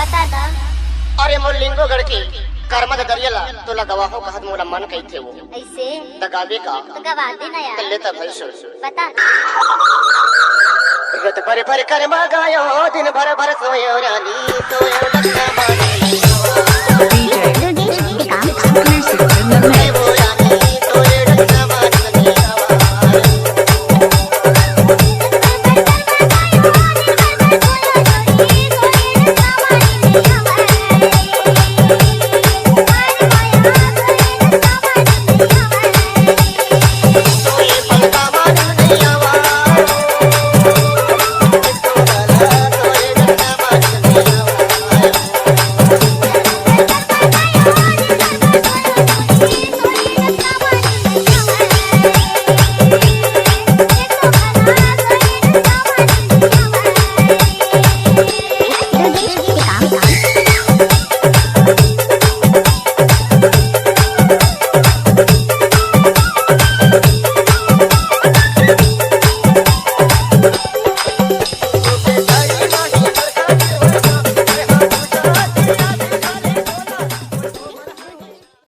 अरे मोर लिंगो गढ़ की कर्मद दरियला तो लगवाहो कहत मोला मन कही थे वो ऐसे दगावे का तो गवा देना यार। ले तब भाई सुन बता। रत भर भर कर गायो दिन भर भर सोयो रानी सोयो लखना मानी